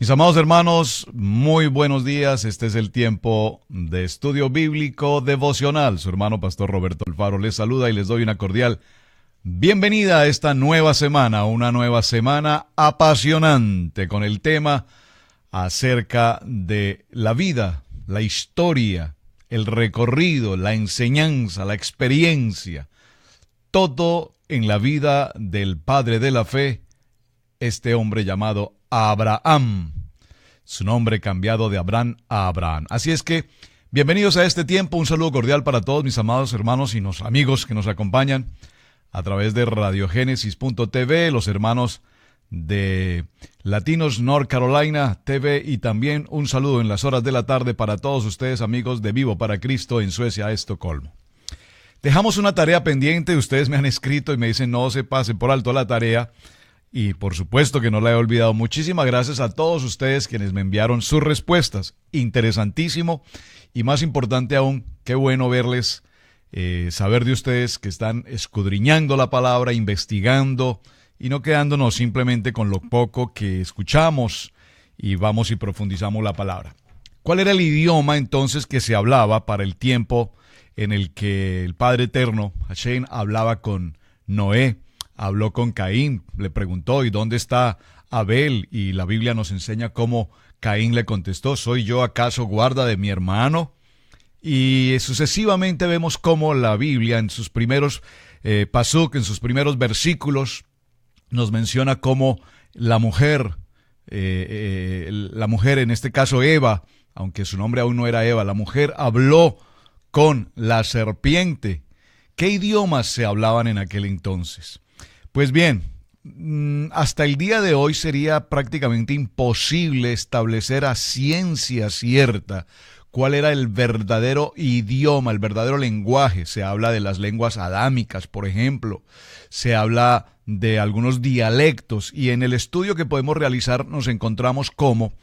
Mis amados hermanos, muy buenos días. Este es el tiempo de estudio bíblico devocional. Su hermano Pastor Roberto Alfaro les saluda y les doy una cordial bienvenida a esta nueva semana, una nueva semana apasionante con el tema acerca de la vida, la historia, el recorrido, la enseñanza, la experiencia, todo en la vida del padre de la fe, este hombre llamado Abraham, su nombre cambiado de Abraham a Abraham. Así es que, bienvenidos a este tiempo, un saludo cordial para todos mis amados hermanos y los amigos que nos acompañan a través de RadioGénesis.tv, los hermanos de Latinos North Carolina TV y también un saludo en las horas de la tarde para todos ustedes amigos de Vivo para Cristo en Suecia, Estocolmo. Dejamos una tarea pendiente, ustedes me han escrito y me dicen no se pase por alto la tarea. Y por supuesto que no la he olvidado. Muchísimas gracias a todos ustedes quienes me enviaron sus respuestas. Interesantísimo. Y más importante aún, qué bueno verles, saber de ustedes que están escudriñando la palabra, investigando y no quedándonos simplemente con lo poco que escuchamos y vamos y profundizamos la palabra. ¿Cuál era el idioma entonces que se hablaba para el tiempo en el que el Padre Eterno, Hashem, hablaba con Noé? Habló con Caín, le preguntó, ¿y dónde está Abel? Y la Biblia nos enseña cómo Caín le contestó, ¿soy yo acaso guarda de mi hermano? Y sucesivamente vemos cómo la Biblia en sus primeros pasuk, en sus primeros versículos, nos menciona cómo la mujer en este caso Eva, aunque su nombre aún no era Eva, la mujer habló con la serpiente. ¿Qué idiomas se hablaban en aquel entonces? Pues bien, hasta el día de hoy sería prácticamente imposible establecer a ciencia cierta cuál era el verdadero idioma, el verdadero lenguaje. Se habla de las lenguas adámicas, por ejemplo, se habla de algunos dialectos y en el estudio que podemos realizar nos encontramos cómo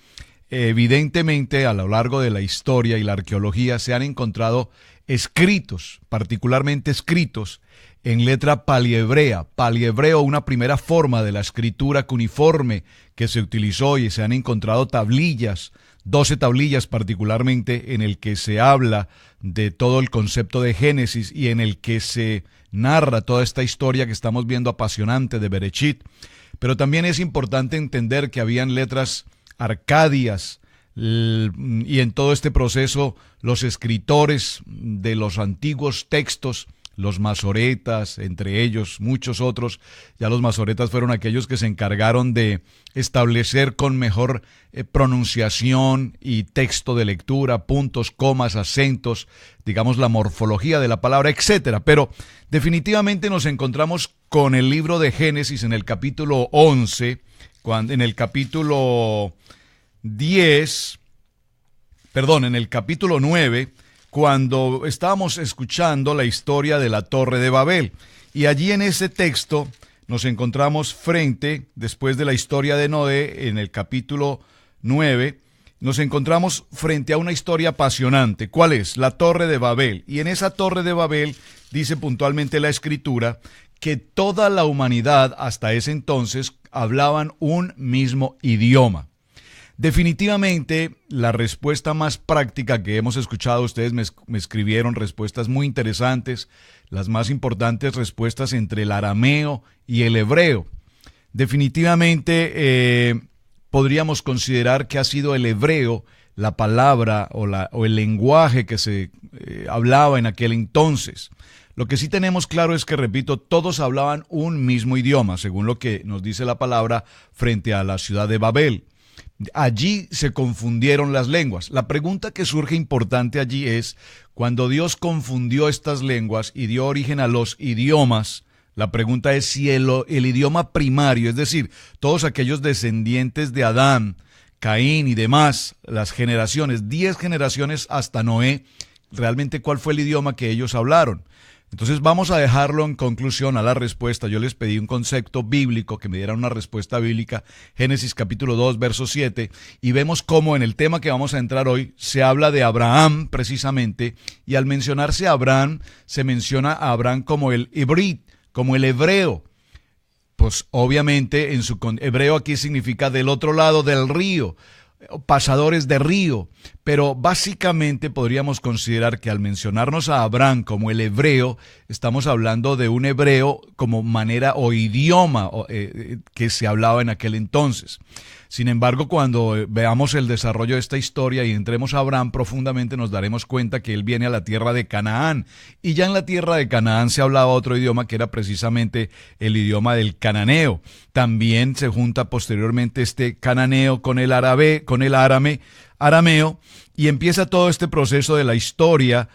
evidentemente a lo largo de la historia y la arqueología se han encontrado escritos, particularmente escritos en letra paliebrea, paliebreo, una primera forma de la escritura cuneiforme que se utilizó y se han encontrado tablillas, 12 tablillas particularmente en el que se habla de todo el concepto de Génesis y en el que se narra toda esta historia que estamos viendo apasionante de Bereshit. Pero también es importante entender que habían letras arcadias y en todo este proceso los escritores de los antiguos textos, los masoretas, entre ellos muchos otros, ya los masoretas fueron aquellos que se encargaron de establecer con mejor pronunciación y texto de lectura, puntos, comas, acentos, digamos la morfología de la palabra, etcétera. Pero definitivamente nos encontramos con el libro de Génesis en el capítulo 11, en el capítulo 9, cuando estábamos escuchando la historia de la Torre de Babel. Y allí en ese texto nos encontramos después de la historia de Noé, en el capítulo 9, nos encontramos frente a una historia apasionante. ¿Cuál es? La Torre de Babel. Y en esa Torre de Babel dice puntualmente la Escritura que toda la humanidad hasta ese entonces hablaban un mismo idioma. Definitivamente, la respuesta más práctica que hemos escuchado, ustedes me escribieron respuestas muy interesantes, las más importantes respuestas entre el arameo y el hebreo. Definitivamente, podríamos considerar que ha sido el hebreo la palabra o el lenguaje que se hablaba en aquel entonces. Lo que sí tenemos claro es que, repito, todos hablaban un mismo idioma, según lo que nos dice la palabra frente a la ciudad de Babel. Allí se confundieron las lenguas. La pregunta que surge importante allí es, cuando Dios confundió estas lenguas y dio origen a los idiomas, la pregunta es si el idioma primario, es decir, todos aquellos descendientes de Adán, Caín y demás, las generaciones, 10 generaciones hasta Noé, realmente cuál fue el idioma que ellos hablaron. Entonces vamos a dejarlo en conclusión a la respuesta. Yo les pedí un concepto bíblico, que me dieran una respuesta bíblica, Génesis capítulo 2, verso 7, y vemos cómo en el tema que vamos a entrar hoy se habla de Abraham precisamente, y al mencionarse a Abraham, se menciona a Abraham como el hibrid, como el hebreo. pues obviamente en su hebreo aquí significa del otro lado del río, pasadores de río, pero básicamente podríamos considerar que al mencionarnos a Abraham como el hebreo, estamos hablando de un hebreo como manera o idioma que se hablaba en aquel entonces. Sin embargo, cuando veamos el desarrollo de esta historia y entremos a Abraham profundamente, nos daremos cuenta que él viene a la tierra de Canaán. Y ya en la tierra de Canaán se hablaba otro idioma que era precisamente el idioma del cananeo. También se junta posteriormente este cananeo con el arameo, y empieza todo este proceso de la historia,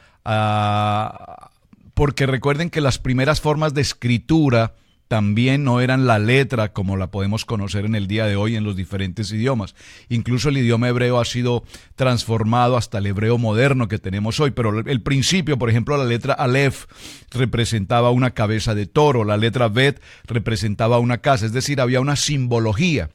porque recuerden que las primeras formas de escritura también no eran la letra como la podemos conocer en el día de hoy en los diferentes idiomas. Incluso el idioma hebreo ha sido transformado hasta el hebreo moderno que tenemos hoy, pero el principio, por ejemplo, la letra Aleph representaba una cabeza de toro, la letra Bet representaba una casa, es decir, había una simbología.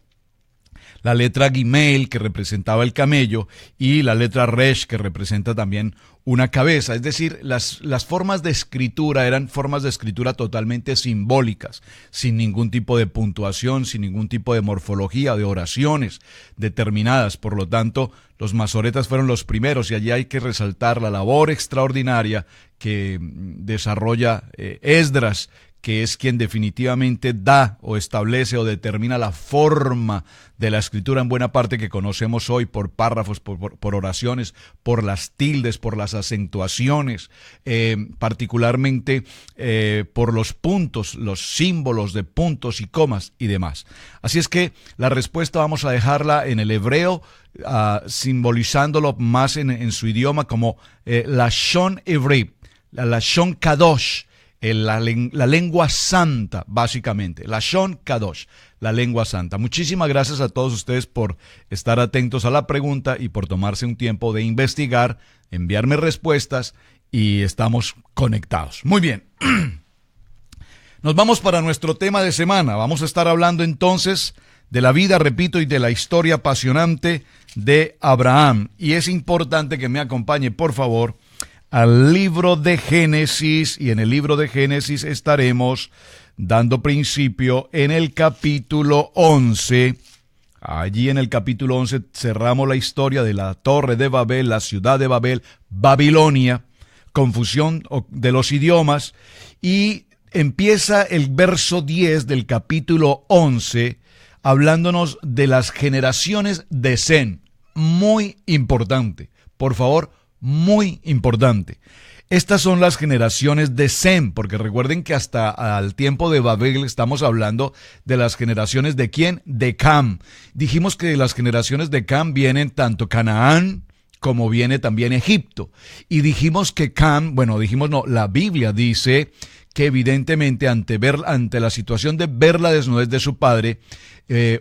La letra Gimel, que representaba el camello, y la letra Resh, que representa también una cabeza. Es decir, las formas de escritura eran formas de escritura totalmente simbólicas, sin ningún tipo de puntuación, sin ningún tipo de morfología, de oraciones determinadas. Por lo tanto, los masoretas fueron los primeros, y allí hay que resaltar la labor extraordinaria que desarrolla Esdras, que es quien definitivamente da o establece o determina la forma de la escritura en buena parte que conocemos hoy por párrafos, por oraciones, por las tildes, por las acentuaciones, particularmente por los puntos, los símbolos de puntos y comas y demás. Así es que la respuesta vamos a dejarla en el hebreo, simbolizándolo más en su idioma como Lashon Ivrit, la Lashon Kadosh, la lengua santa, básicamente. Lashon Kadosh, la lengua santa. Muchísimas gracias a todos ustedes por estar atentos a la pregunta y por tomarse un tiempo de investigar, enviarme respuestas, y estamos conectados. Muy bien. Nos vamos para nuestro tema de semana. Vamos a estar hablando entonces de la vida, repito, y de la historia apasionante de Abraham. Y es importante que me acompañe, por favor, al libro de Génesis, y en el libro de Génesis estaremos dando principio en el capítulo 11. Allí en el capítulo 11 cerramos la historia de la Torre de Babel, la ciudad de Babel, Babilonia, confusión de los idiomas, y empieza el verso 10 del capítulo 11 hablándonos de las generaciones de Sem. Muy importante, por favor, muy importante. Estas son las generaciones de Sem, porque recuerden que hasta al tiempo de Babel estamos hablando de las generaciones de ¿quién? De Cam. Dijimos que de las generaciones de Cam vienen tanto Canaán como viene también Egipto. Y dijimos que Cam, la Biblia dice que evidentemente ante la situación de ver la desnudez de su padre,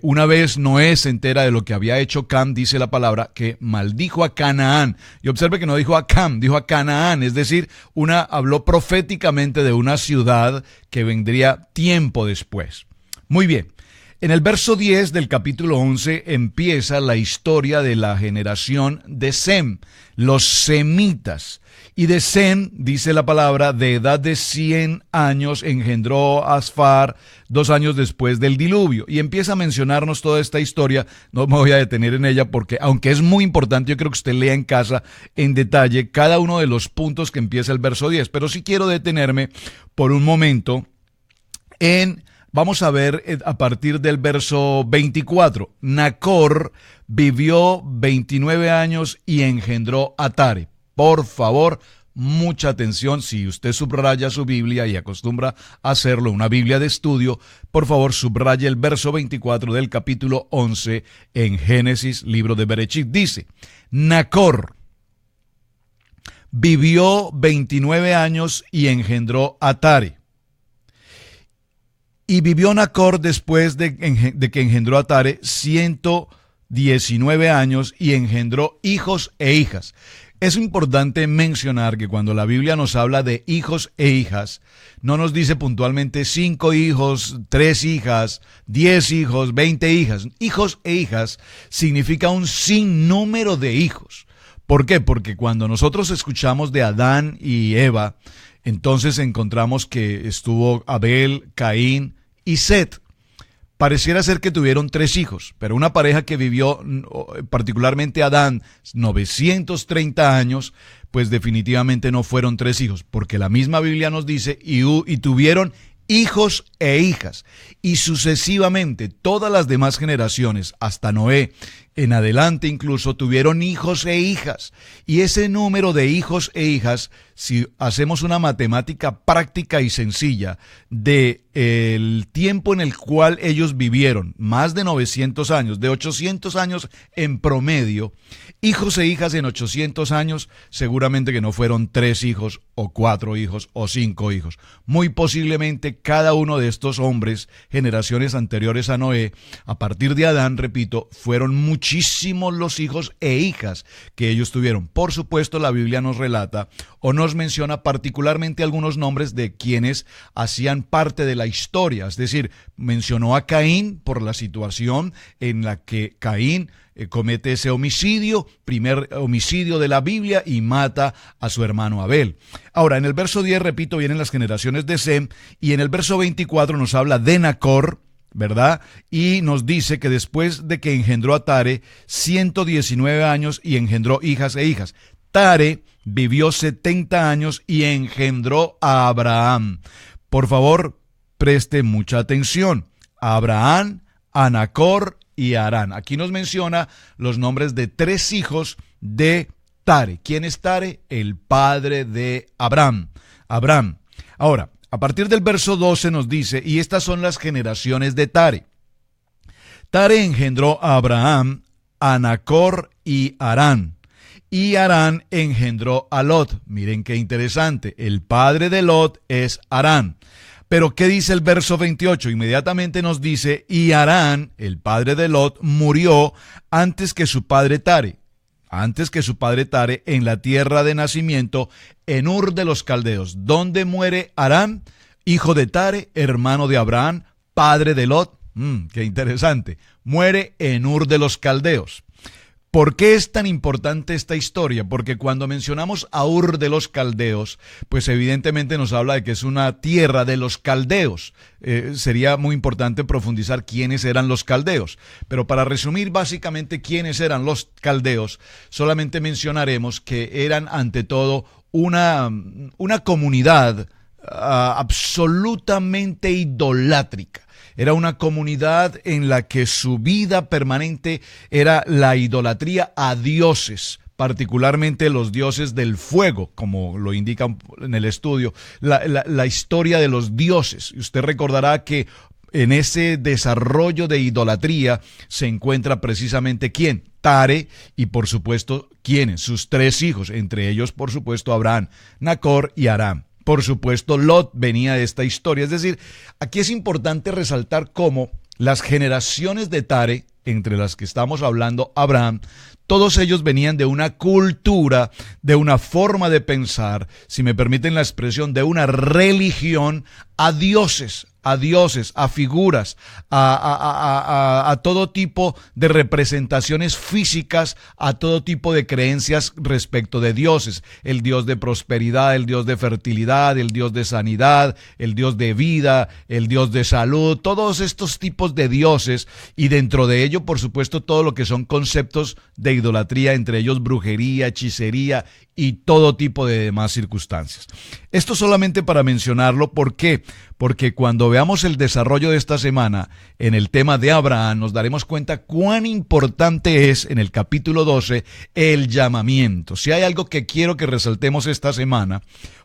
una vez Noé se entera de lo que había hecho Cam, dice la palabra, que maldijo a Canaán. Y observe que no dijo a Cam, dijo a Canaán, es decir, habló proféticamente de una ciudad que vendría tiempo después. Muy bien. En el verso 10 del capítulo 11 empieza la historia de la generación de Sem, los semitas. Y de Sem, dice la palabra, de edad de 100 años engendró a Asfar 2 años después del diluvio. Y empieza a mencionarnos toda esta historia. No me voy a detener en ella porque, aunque es muy importante, yo creo que usted lea en casa en detalle cada uno de los puntos que empieza el verso 10. Pero sí quiero detenerme por un momento vamos a ver a partir del verso 24. Nacor vivió 29 años y engendró a Tare. Por favor, mucha atención. Si usted subraya su Biblia y acostumbra a hacerlo, una Biblia de estudio, por favor subraye el verso 24 del capítulo 11 en Génesis, libro de Berechit. Dice, Nacor vivió 29 años y engendró a Tare. Y vivió Nacor después de que engendró a Tare 119 años y engendró hijos e hijas. Es importante mencionar que cuando la Biblia nos habla de hijos e hijas, no nos dice puntualmente 5 hijos, 3 hijas, 10 hijos, 20 hijas. Hijos e hijas significa un sinnúmero de hijos. ¿Por qué? Porque cuando nosotros escuchamos de Adán y Eva, entonces encontramos que estuvo Abel, Caín y Set. pareciera ser que tuvieron 3 hijos, pero una pareja que vivió, particularmente Adán, 930 años, pues definitivamente no fueron 3 hijos, porque la misma Biblia nos dice, y tuvieron hijos e hijas, y sucesivamente todas las demás generaciones, hasta Noé en adelante incluso, tuvieron hijos e hijas. Y ese número de hijos e hijas, si hacemos una matemática práctica y sencilla de el tiempo en el cual ellos vivieron, más de 900 años, de 800 años en promedio, hijos e hijas en 800 años, seguramente que no fueron 3 hijos o 4 hijos o 5 hijos. Muy posiblemente cada uno de estos hombres, generaciones anteriores a Noé, a partir de Adán, repito, fueron muchísimos los hijos e hijas que ellos tuvieron. Por supuesto, la Biblia nos relata o nos menciona particularmente algunos nombres de quienes hacían parte de la historia. Es decir, mencionó a Caín por la situación en la que Caín comete ese homicidio, primer homicidio de la Biblia, y mata a su hermano Abel. Ahora, en el verso 10, repito, vienen las generaciones de Sem, y en el verso 24 nos habla de Nacor, ¿verdad? Y nos dice que después de que engendró a Tare, 119 años y engendró hijas e hijas. Tare vivió 70 años y engendró a Abraham. Por favor, preste mucha atención. A Abraham, a Nacor y a Harán. Aquí nos menciona los nombres de 3 hijos de Tare. ¿Quién es Tare? El padre de Abraham. Ahora, a partir del verso 12 nos dice, y estas son las generaciones de Tare. Tare engendró a Abraham, a Nacor y Harán. Y Harán engendró a Lot. Miren qué interesante. El padre de Lot es Harán. Pero ¿qué dice el verso 28? Inmediatamente nos dice, y Harán, el padre de Lot, murió antes que su padre Tare. En la tierra de nacimiento, en Ur de los Caldeos. ¿Dónde muere Harán? Hijo de Tare, hermano de Abraham, padre de Lot. Qué interesante. Muere en Ur de los Caldeos. ¿Por qué es tan importante esta historia? Porque cuando mencionamos a Ur de los Caldeos, pues evidentemente nos habla de que es una tierra de los caldeos. Sería muy importante profundizar quiénes eran los caldeos. Pero para resumir básicamente quiénes eran los caldeos, solamente mencionaremos que eran ante todo una comunidad absolutamente idolátrica. Era una comunidad en la que su vida permanente era la idolatría a dioses, particularmente los dioses del fuego, como lo indica en el estudio, la historia de los dioses. Y usted recordará que en ese desarrollo de idolatría se encuentra precisamente ¿quién? Tare, y por supuesto, ¿quiénes? Sus 3 hijos, entre ellos, por supuesto, Abraham, Nacor y Harán. Por supuesto, Lot venía de esta historia. Es decir, aquí es importante resaltar cómo las generaciones de Tare, entre las que estamos hablando, Abraham, todos ellos venían de una cultura, de una forma de pensar, si me permiten la expresión, de una religión a dioses, a figuras, a todo tipo de representaciones físicas, a todo tipo de creencias respecto de dioses. El dios de prosperidad, el dios de fertilidad, el dios de sanidad, el dios de vida, el dios de salud, todos estos tipos de dioses, y dentro de ello, por supuesto, todo lo que son conceptos de idolatría, entre ellos brujería, hechicería y todo tipo de demás circunstancias. Esto solamente para mencionarlo, ¿por qué? Porque cuando veamos el desarrollo de esta semana en el tema de Abraham, nos daremos cuenta cuán importante es en el capítulo 12 el llamamiento. Si hay algo que quiero que resaltemos esta semana,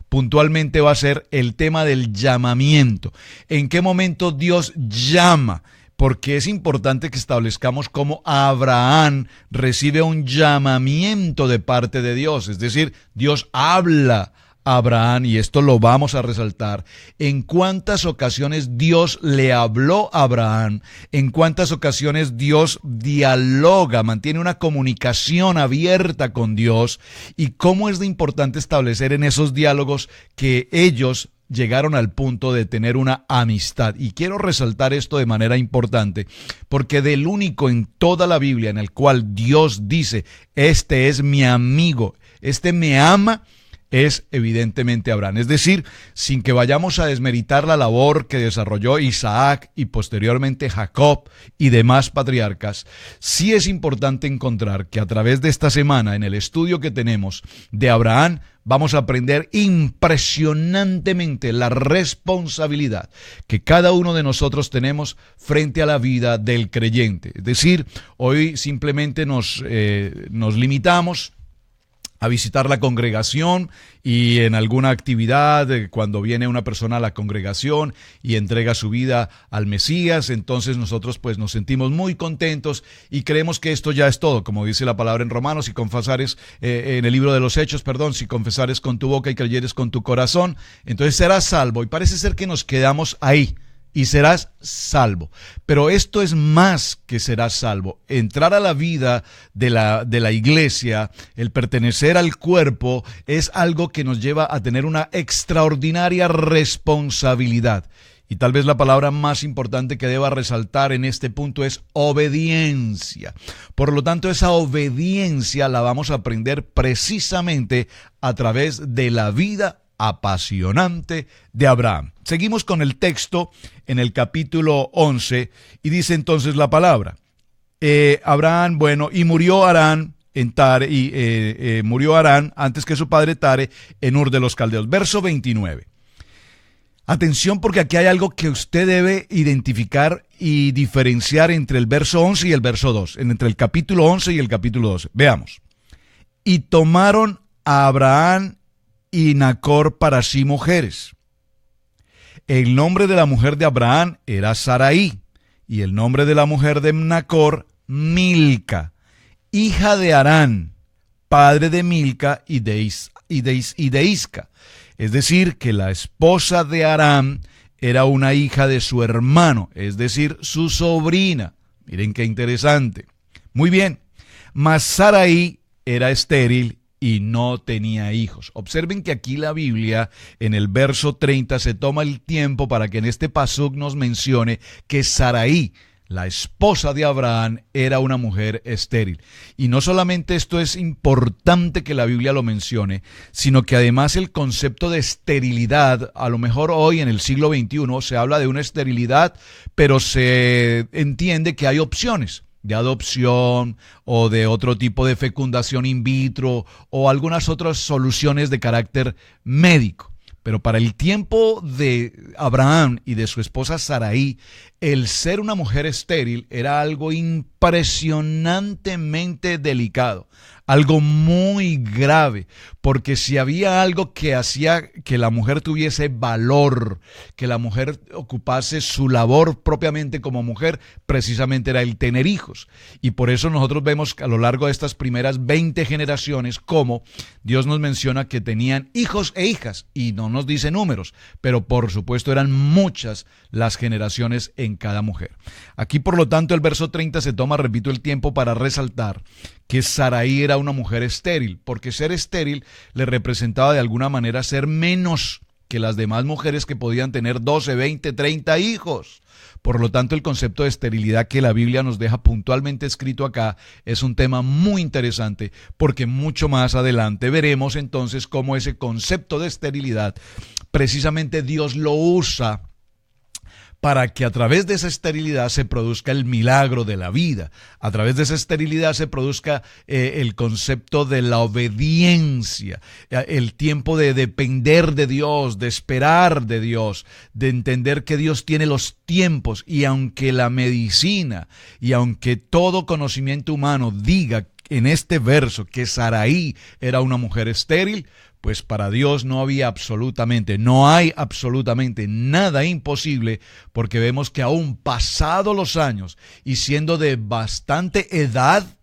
puntualmente va a ser el tema del llamamiento. ¿En qué momento Dios llama? Porque es importante que establezcamos cómo Abraham recibe un llamamiento de parte de Dios. Es decir, Dios habla a Abraham, y esto lo vamos a resaltar. En cuántas ocasiones Dios le habló a Abraham, en cuántas ocasiones Dios dialoga, mantiene una comunicación abierta con Dios, y cómo es de importante establecer en esos diálogos que ellos llegaron al punto de tener una amistad. Y quiero resaltar esto de manera importante, porque del único en toda la Biblia en el cual Dios dice, este es mi amigo, este me ama, es evidentemente Abraham. Es decir, sin que vayamos a desmeritar la labor que desarrolló Isaac y posteriormente Jacob y demás patriarcas, sí es importante encontrar que a través de esta semana, en el estudio que tenemos de Abraham, vamos a aprender impresionantemente la responsabilidad que cada uno de nosotros tenemos frente a la vida del creyente. Es decir, hoy simplemente nos limitamos a visitar la congregación y en alguna actividad, cuando viene una persona a la congregación y entrega su vida al Mesías, entonces nosotros pues nos sentimos muy contentos y creemos que esto ya es todo, como dice la palabra en Romanos, si confesares, en el libro de los Hechos, si confesares con tu boca y creyeres con tu corazón, entonces serás salvo. Y parece ser que nos quedamos ahí. Y serás salvo. Pero esto es más que serás salvo. Entrar a la vida de la iglesia, el pertenecer al cuerpo, es algo que nos lleva a tener una extraordinaria responsabilidad. Y tal vez la palabra más importante que deba resaltar en este punto es obediencia. Por lo tanto, esa obediencia la vamos a aprender precisamente a través de la vida apasionante de Abraham. Seguimos con el texto en el capítulo 11 y dice entonces la palabra. Abraham, y murió Harán en Tare, murió Harán antes que su padre Tare en Ur de los Caldeos. Verso 29. Atención, porque aquí hay algo que usted debe identificar y diferenciar entre el verso 11 y el verso 2, entre el capítulo 11 y el capítulo 12. Veamos. Y tomaron a Abraham y Nacor para sí mujeres. El nombre de la mujer de Abraham era Sarai, y el nombre de la mujer de Nacor, Milca, hija de Harán, padre de Milca y de Isca. Es decir, que la esposa de Harán era una hija de su hermano, es decir, su sobrina. Miren qué interesante. Muy bien, mas Sarai era estéril y no tenía hijos. Observen que aquí la Biblia, en el verso 30, se toma el tiempo para que en este pasuk nos mencione que Sarai, la esposa de Abraham, era una mujer estéril. Y no solamente esto es importante que la Biblia lo mencione, sino que además el concepto de esterilidad, a lo mejor hoy en el siglo XXI se habla de una esterilidad, pero se entiende que hay opciones de adopción o de otro tipo de fecundación in vitro o algunas otras soluciones de carácter médico. Pero para el tiempo de Abraham y de su esposa Sarai, el ser una mujer estéril era algo impresionantemente delicado, algo muy grave, porque si había algo que hacía que la mujer tuviese valor, que la mujer ocupase su labor propiamente como mujer, precisamente era el tener hijos. Y por eso nosotros vemos a lo largo de estas primeras 20 generaciones cómo Dios nos menciona que tenían hijos e hijas, y no nos dice números, pero por supuesto eran muchas las generaciones en cada mujer. Aquí, por lo tanto, el verso 30 se toma, repito, el tiempo para resaltar que Sarai era una mujer estéril, porque ser estéril le representaba de alguna manera ser menos que las demás mujeres que podían tener 12, 20, 30 hijos. Por lo tanto, el concepto de esterilidad que la Biblia nos deja puntualmente escrito acá es un tema muy interesante, porque mucho más adelante veremos entonces cómo ese concepto de esterilidad precisamente Dios lo usa para que a través de esa esterilidad se produzca el milagro de la vida. A través de esa esterilidad se produzca el concepto de la obediencia, el tiempo de depender de Dios, de esperar de Dios, de entender que Dios tiene los tiempos. Y aunque la medicina y aunque todo conocimiento humano diga en este verso que Sarai era una mujer estéril, pues para Dios no hay absolutamente nada imposible, porque vemos que aún pasados los años y siendo de bastante edad,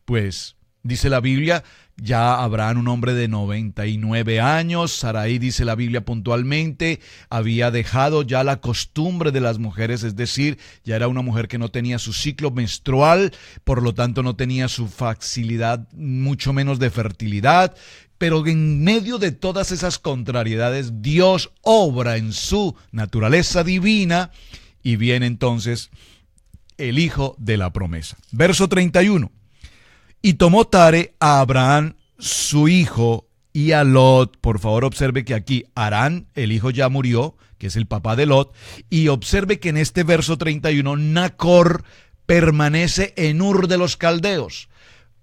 pues dice la Biblia, ya Abraham, un hombre de 99 años, Sarai, dice la Biblia puntualmente, había dejado ya la costumbre de las mujeres, es decir, ya era una mujer que no tenía su ciclo menstrual, por lo tanto no tenía su facilidad, mucho menos de fertilidad. Pero en medio de todas esas contrariedades, Dios obra en su naturaleza divina y viene entonces el hijo de la promesa. Verso 31. Y tomó Tare a Abraham su hijo y a Lot. Por favor, observe que aquí Harán, el hijo ya murió, que es el papá de Lot, y observe que en este verso 31, Nacor permanece en Ur de los Caldeos.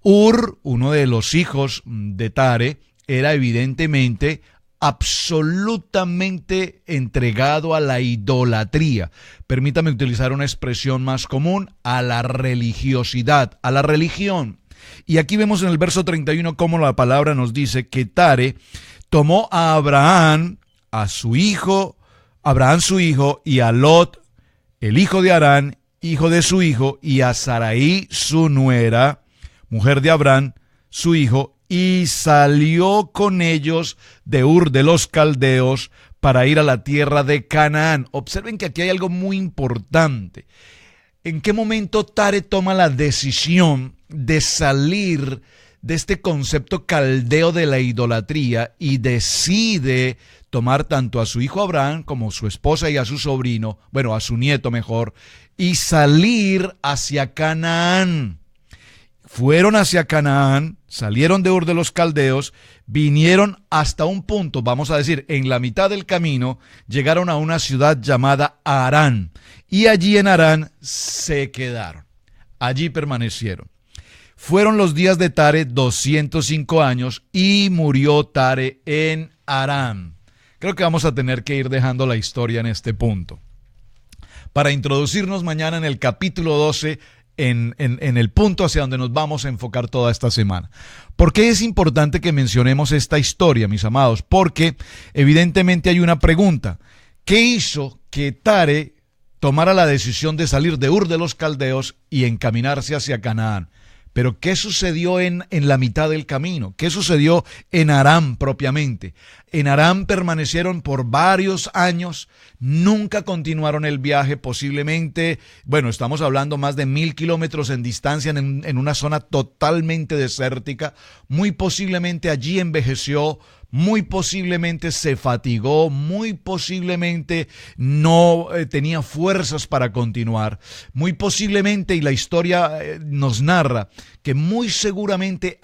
Ur, uno de los hijos de Tare, era evidentemente absolutamente entregado a la idolatría. Permítame utilizar una expresión más común, a la religiosidad, a la religión. Y aquí vemos en el verso 31 cómo la palabra nos dice que Tare tomó a Abraham, su hijo, y a Lot, el hijo de Harán, hijo de su hijo, y a Sarai, su nuera, mujer de Abraham, su hijo, y salió con ellos de Ur de los Caldeos para ir a la tierra de Canaán. Observen que aquí hay algo muy importante. ¿En qué momento Tare toma la decisión de salir de este concepto caldeo de la idolatría y decide tomar tanto a su hijo Abraham como a su esposa y a su sobrino, bueno, a su nieto mejor, y salir hacia Canaán? Fueron hacia Canaán, salieron de Ur de los Caldeos, vinieron hasta un punto, vamos a decir, en la mitad del camino, llegaron a una ciudad llamada Harán, y allí en Harán se quedaron. Allí permanecieron. Fueron los días de Tare 205 años y murió Tare en Harán. Creo que vamos a tener que ir dejando la historia en este punto, para introducirnos mañana en el capítulo 12, en el punto hacia donde nos vamos a enfocar toda esta semana. ¿Por qué es importante que mencionemos esta historia, mis amados? Porque evidentemente hay una pregunta. ¿Qué hizo que Tare tomara la decisión de salir de Ur de los Caldeos y encaminarse hacia Canaán? Pero ¿qué sucedió en la mitad del camino? ¿Qué sucedió en Harán propiamente? En Harán permanecieron por varios años, nunca continuaron el viaje, posiblemente, bueno, estamos hablando más de 1000 kilómetros en distancia en una zona totalmente desértica. Muy posiblemente allí envejeció, muy posiblemente se fatigó, muy posiblemente no tenía fuerzas para continuar, muy posiblemente, y la historia nos narra que muy seguramente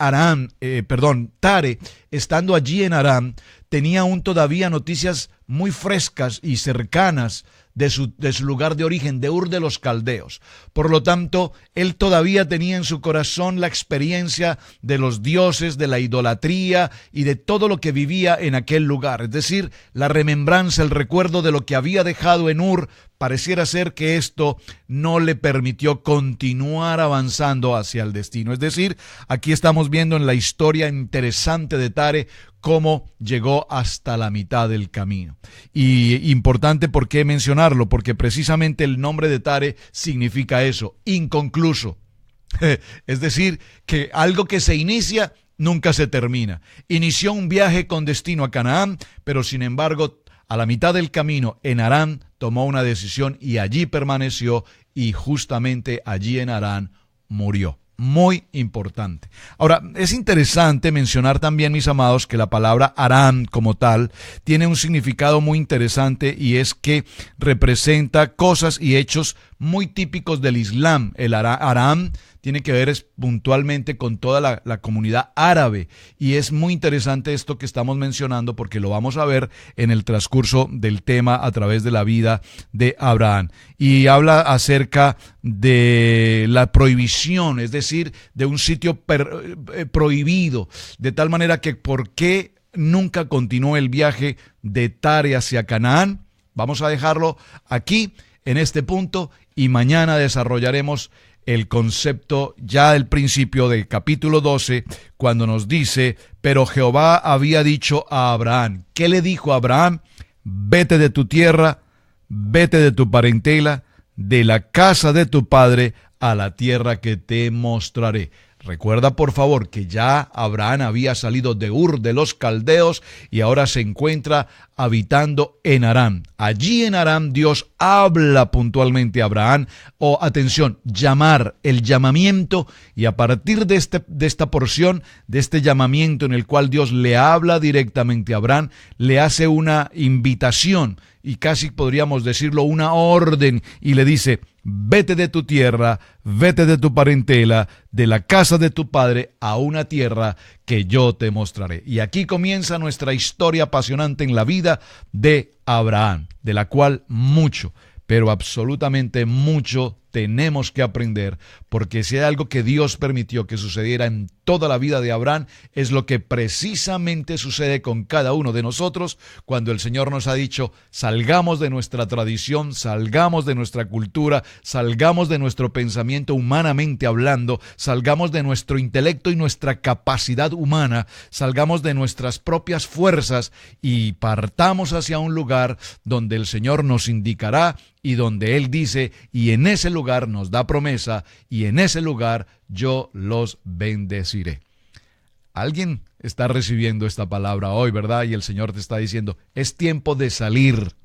Tare, estando allí en Harán, tenía aún todavía noticias muy frescas y cercanas de su lugar de origen, de Ur de los Caldeos. Por lo tanto, él todavía tenía en su corazón la experiencia de los dioses, de la idolatría y de todo lo que vivía en aquel lugar. Es decir, la remembranza, el recuerdo de lo que había dejado en Ur. Pareciera ser que esto no le permitió continuar avanzando hacia el destino. Es decir, aquí estamos viendo en la historia interesante de Tare cómo llegó hasta la mitad del camino. Y importante, ¿por qué mencionarlo? Porque precisamente el nombre de Tare significa eso, inconcluso. Es decir, que algo que se inicia nunca se termina. Inició un viaje con destino a Canaán, pero sin embargo, a la mitad del camino, en Harán, tomó una decisión y allí permaneció, y justamente allí en Harán murió. Muy importante. Ahora, es interesante mencionar también, mis amados, que la palabra Harán como tal tiene un significado muy interesante, y es que representa cosas y hechos muy típicos del Islam. El Harán tiene que ver puntualmente con toda la comunidad árabe, y es muy interesante esto que estamos mencionando porque lo vamos a ver en el transcurso del tema a través de la vida de Abraham, y habla acerca de la prohibición, es decir, de un sitio prohibido, de tal manera que ¿por qué nunca continuó el viaje de Tare hacia Canaán? Vamos a dejarlo aquí en este punto y mañana desarrollaremos el concepto ya del principio del capítulo 12, cuando nos dice: pero Jehová había dicho a Abraham. ¿Qué le dijo a Abraham? Vete de tu tierra, vete de tu parentela, de la casa de tu padre, a la tierra que te mostraré. Recuerda, por favor, que ya Abraham había salido de Ur de los Caldeos y ahora se encuentra habitando en Harán. Allí en Harán Dios habla puntualmente a Abraham, atención, llamar, el llamamiento, y a partir de esta porción, de este llamamiento en el cual Dios le habla directamente a Abraham, le hace una invitación, y casi podríamos decirlo una orden, y le dice: vete de tu tierra, vete de tu parentela, de la casa de tu padre, a una tierra que yo te mostraré. Y aquí comienza nuestra historia apasionante en la vida de Abraham, de la cual mucho, pero absolutamente mucho tenemos que aprender, porque si hay algo que Dios permitió que sucediera en toda la vida de Abraham, es lo que precisamente sucede con cada uno de nosotros cuando el Señor nos ha dicho, salgamos de nuestra tradición, salgamos de nuestra cultura, salgamos de nuestro pensamiento humanamente hablando, salgamos de nuestro intelecto y nuestra capacidad humana, salgamos de nuestras propias fuerzas y partamos hacia un lugar donde el Señor nos indicará y donde Él dice, y en ese lugar nos da promesa, y en ese lugar yo los bendeciré. Alguien está recibiendo esta palabra hoy, ¿verdad? Y el Señor te está diciendo, es tiempo de salir,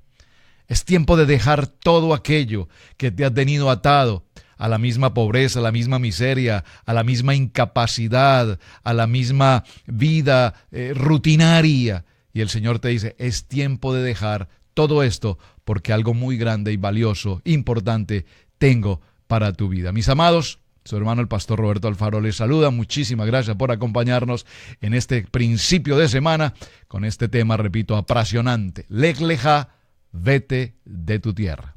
es tiempo de dejar todo aquello que te ha tenido atado a la misma pobreza, a la misma miseria, a la misma incapacidad, a la misma vida rutinaria. Y el Señor te dice, es tiempo de dejar todo esto, porque algo muy grande y valioso, importante, tengo para tu vida. Mis amados, su hermano el pastor Roberto Alfaro les saluda. Muchísimas gracias por acompañarnos en este principio de semana con este tema, repito, apasionante. Lech lecha, vete de tu tierra.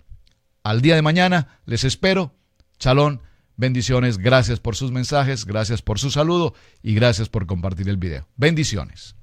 Al día de mañana les espero. Shalom, bendiciones. Gracias por sus mensajes, gracias por su saludo y gracias por compartir el video. Bendiciones.